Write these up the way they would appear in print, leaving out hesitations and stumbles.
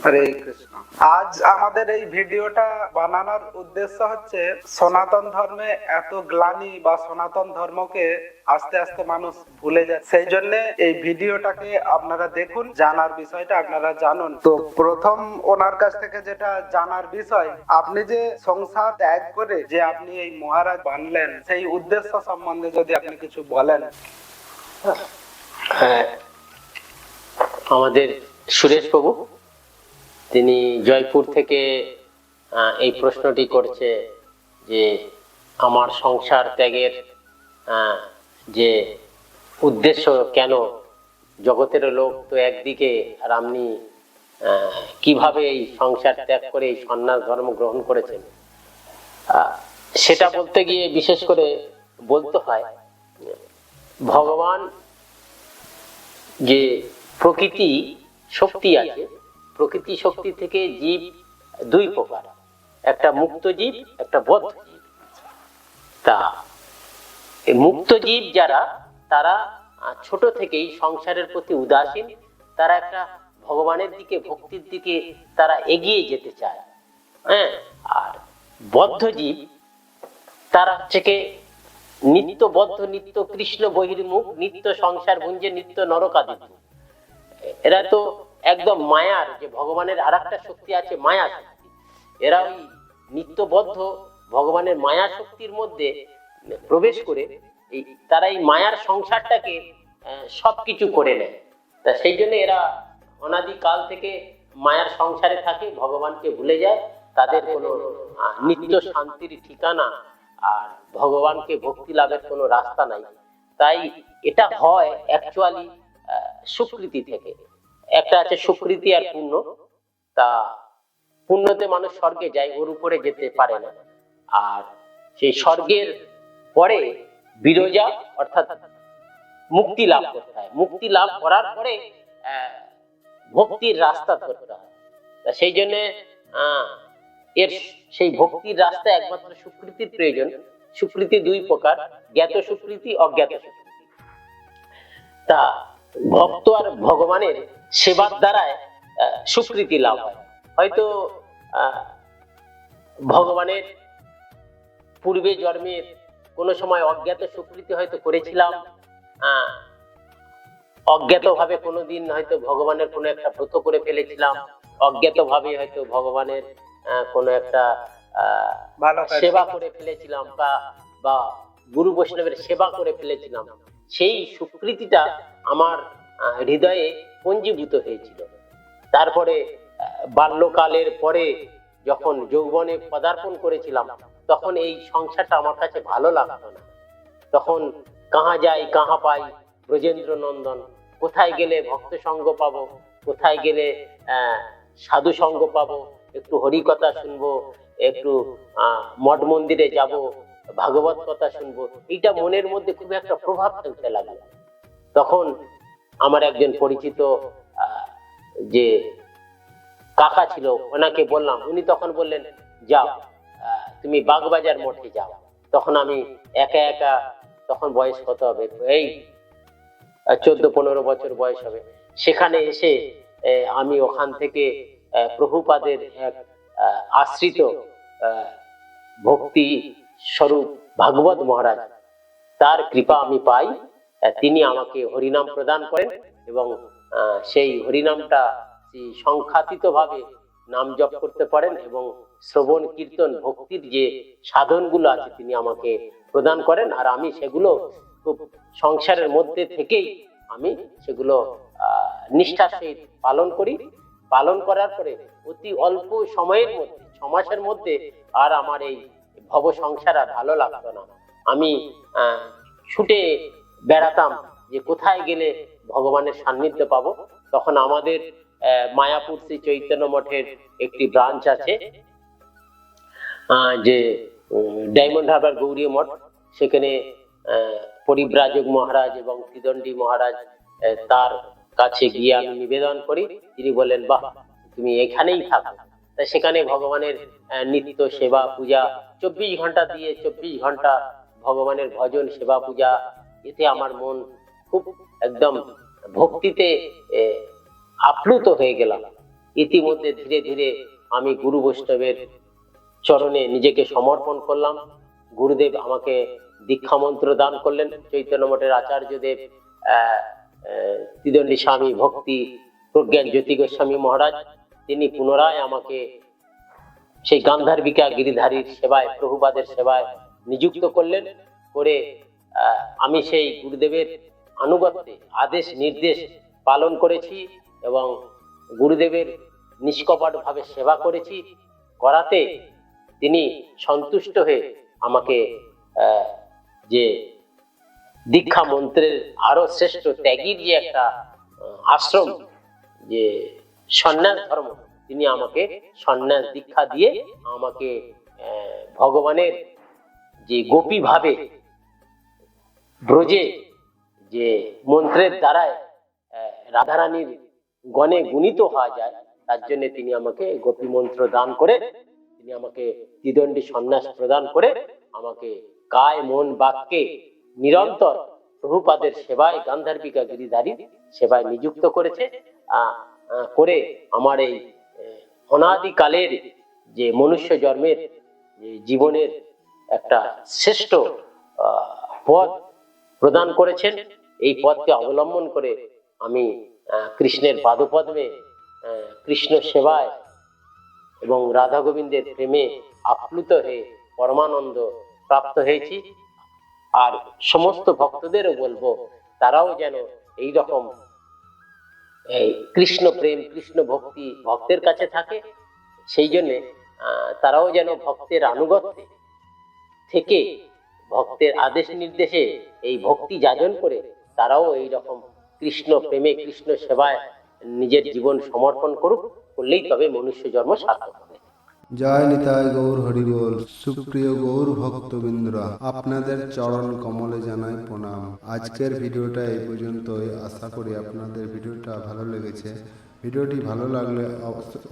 হরে কৃষ্ণ। আজ আমাদের এই ভিডিওটা বানানোর উদ্দেশ্য হচ্ছে সনাতন ধর্মে এত গ্লানি বা সনাতন ধর্মকে আস্তে আস্তে মানুষ ভুলে যায়, সেই জন্য এই ভিডিওটাকে আপনারা দেখুন, জানার বিষয়টা আপনারা জানুন। তো প্রথম ওনার কাছ থেকে যেটা জানার বিষয়, আপনি যে সংসার ত্যাগ করে যে আপনি এই মহারাজ বানলেন, সেই উদ্দেশ্য সম্বন্ধে যদি আপনি কিছু বলেন। হ্যাঁ, আমাদের সুরেশ বাবু তিনি জয়পুর থেকে এই প্রশ্নটি করছে যে আমার সংসার ত্যাগের যে উদ্দেশ্য কেন, জগতের লোক তো একদিকে, আর আপনি কিভাবে এই সংসার ত্যাগ করে এই সন্ন্যাস ধর্ম গ্রহণ করেছেন। সেটা বলতে গিয়ে বিশেষ করে বলতে হয়, ভগবান যে প্রকৃতি শক্তি আছে, প্রকৃতি শক্তি থেকে জীব দুই প্রকার, একটা মুক্ত জীব, একটা বদ্ধ জীব। তা মুক্ত জীব যারা, তারা ছোট থেকেই সংসারের প্রতি উদাসীন, তারা একটা ভগবানের দিকে, ভক্তির দিকে তারা এগিয়ে যেতে চায়। হ্যাঁ, আর বদ্ধ জীব তারা থেকে নিত্য বদ্ধ, নিত্য কৃষ্ণ বহির্মুখ, নিত্য সংসার ভুঞ্জে, নিত্য নরকাদিত। এরা তো একদম মায়ার, যে ভগবানের আর একটা শক্তি আছে মায়া শক্তি, এরা ওই নিত্যবদ্ধ ভগবানের মায়া শক্তির মধ্যে প্রবেশ করে তারা এই মায়ার সংসারটাকে সবকিছু করে নেয়। তা সেই জন্য এরা অনাদিকাল থেকে মায়ার সংসারে থাকে, ভগবানকে ভুলে যায়, তাদের কোনো নিত্য শান্তির ঠিকানা আর ভগবানকে ভক্তি লাভের কোনো রাস্তা নাই। তাই এটা হয় অ্যাকচুয়ালি সুকৃতি থেকে। একটা আছে সুকৃতি আর পুণ্য। তা পুণ্যতে মানুষ স্বর্গে যায়, ওর উপরে যেতে পারে না। আর সেই স্বর্গের পরে বিরজা অর্থাৎ মুক্তি লাভ করতে হয়, মুক্তি লাভ করার পরে ভক্তির রাস্তা ধরতে হয়। তা সেই জন্য এর সেই ভক্তির রাস্তা একমাত্র সুকৃতির প্রয়োজন। সুকৃতি দুই প্রকার, জ্ঞাত সুকৃতি, অজ্ঞাত সুকৃতি। তা ভক্ত আর ভগবানের সেবার দ্বারায় সুকৃতি লাভ হয়। হয়তো ভগবানের পূর্বে জন্মের কোনো সময় অজ্ঞাত সুকৃতি হয়তো করেছিলাম, অজ্ঞাত ভাবে কোনোদিন হয়তো ভগবানের কোনো একটা ব্রত করে ফেলেছিলাম, অজ্ঞাত ভাবে হয়তো ভগবানের কোনো একটা সেবা করে ফেলেছিলাম, বা গুরু বৈষ্ণবের সেবা করে ফেলেছিলাম। সেই সুকৃতিটা আমার হৃদয়ে পঞ্জীভূত হয়েছিল। তারপরে বাল্যকালের পরে যখন যৌবনে পদার্পণ করেছিলাম, তখন এই সংসারটা আমার কাছে ভালো লাগতো না। তখন কাহা যাই কাহা পাই ব্রজেন্দ্র নন্দন, কোথায় গেলে ভক্ত সঙ্গ পাবো, কোথায় গেলে সাধু সঙ্গ পাবো, একটু হরিকথা শুনবো, একটু মঠ মন্দিরে যাব, ভাগবত কথা শুনবো, এইটা মনের মধ্যে খুব একটা প্রভাব ফেলতে লাগলো। তখন আমার একজন পরিচিত যে কাকা ছিল, ওনাকে বললাম, উনি তখন বললেন, যাও তুমি বাগবাজার মঠে যাও। তখন আমি একা একা, তখন বয়স কত হবে, এই 14-15 বছর বয়স হবে। সেখানে এসে আমি ওখান থেকে প্রভুপাদের এক আশ্রিত ভক্তি স্বরূপ ভাগবত মহারাজ, তার কৃপা আমি পাই। তিনি আমাকে হরিনাম প্রদান করেন এবং সেই হরিনামটা সংখ্যাতীত ভাবে নাম জপ করতে পারেন, এবং শ্রবণ কীর্তন ভক্তির যে সাধনগুলো আছে তিনি আমাকে প্রদান করেন। আর আমি সেগুলো খুব সংসারের মধ্যে থেকেই আমি সেগুলো নিষ্ঠার সহিত পালন করি। পালন করার পরে অতি অল্প সময়ের মধ্যে, 6 মাসের মধ্যে, আর আমার এই ভব সংসার আর ভালো লাগতো না। আমি ছুটে বেড়াতাম যে কোথায় গেলে ভগবানের সান্নিধ্য পাবো। তখন আমাদের মায়াপুর শ্রী চৈতন্য মঠের একটি ব্রাঞ্চ আছে, যে ডায়মন্ড হারবার গৌরী মঠ, সেখানে পরিব্রাজক মহারাজ এবং ত্রিদণ্ডী মহারাজ, তার কাছে গিয়ে আমি নিবেদন করি। তিনি বলেন, বাহ, তুমি এখানেই থাকো। তাই সেখানে ভগবানের নিত্য সেবা পূজা 24 ঘন্টা দিয়ে 24 ঘন্টা ভগবানের ভজন সেবা পূজা, এতে আমার মন খুব একদম ভক্তিতে আপ্লুত হয়ে গেলাম। ইতিমধ্যে ধীরে ধীরে আমি গুরু বৈষ্ণবের চরণে নিজেকে সমর্পণ করলাম। গুরুদেব আমাকে দীক্ষা মন্ত্র দান করলেন। চৈতন্য মঠের আচার্যদেব ত্রিদণ্ডী স্বামী ভক্তি প্রজ্ঞান জ্যোতি গোস্বামী মহারাজ, তিনি পুনরায় আমাকে সেই গান্ধার্বিকা গিরিধারীর সেবায়, প্রভুপাদের সেবায় নিযুক্ত করলেন। করে আমি সেই গুরুদেবের আনুগত্যে আদেশ নির্দেশ পালন করেছি এবং গুরুদেবের নিষ্কপটভাবে সেবা করেছি। করাতে তিনি সন্তুষ্ট হয়ে আমাকে যে দীক্ষা মন্ত্রের আরো শ্রেষ্ঠ ত্যাগীর যে একটা আশ্রম, যে সন্ন্যাস ধর্ম, তিনি আমাকে সন্ন্যাস দীক্ষা দিয়ে আমাকে ভগবানের যে গোপী ভাবে ব্রজে যে মন্ত্রের দ্বারায় রাধারানীর গণে গুণিত হওয়া যায়, তার জন্য তিনি আমাকে গোপী মন্ত্র দান করে, তিনি আমাকে ত্রিদণ্ডী সন্ন্যাস প্রদান করে আমাকে কায় মন বাক্যে নিরন্তর প্রভুপাদের সেবায়, গান্ধার্বিকা গিরিধারীর সেবায় নিযুক্ত করেছে। করে আমার এই অনাদিকালের যে মনুষ্য জন্মের জীবনের একটা শ্রেষ্ঠ পথ প্রদান করেছেন। এই পথকে অবলম্বন করে আমি কৃষ্ণের পাদপদ্মে কৃষ্ণ সেবায় এবং রাধা গোবিন্দের প্রেমে আপ্লুত হয়ে পরমানন্দ প্রাপ্ত হয়েছি। আর সমস্ত ভক্তদেরও বলবো, তারাও যেন এই রকম কৃষ্ণ প্রেম, কৃষ্ণ ভক্তি ভক্তের কাছে থাকে। সেই জন্যে তারাও যেন ভক্তের আনুগত্যে থেকে ভক্তের আদেশ নির্দেশে এই ভক্তি যাজন করে তারাও এই রকম কৃষ্ণ প্রেমে, কৃষ্ণ সেবায় নিজের জীবন সমর্পণ করুক। করলেই তবে মনুষ্য জন্ম সার্থক হবে। জয় নিতাই গৌর হরিবোল। সুপ্রিয় গৌর ভক্তবৃন্দরা, আপনাদের চরণ কমলে জানাই প্রণাম। আজকের ভিডিওটা এই পর্যন্তই। আশা করি আপনাদের ভিডিওটা ভালো লেগেছে। ভিডিওটি ভালো লাগলে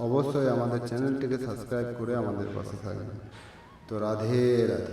অবশ্যই আমাদের চ্যানেলটিকে সাবস্ক্রাইব করে আমাদের পাশে থাকবেন। তো রাধে রাধে।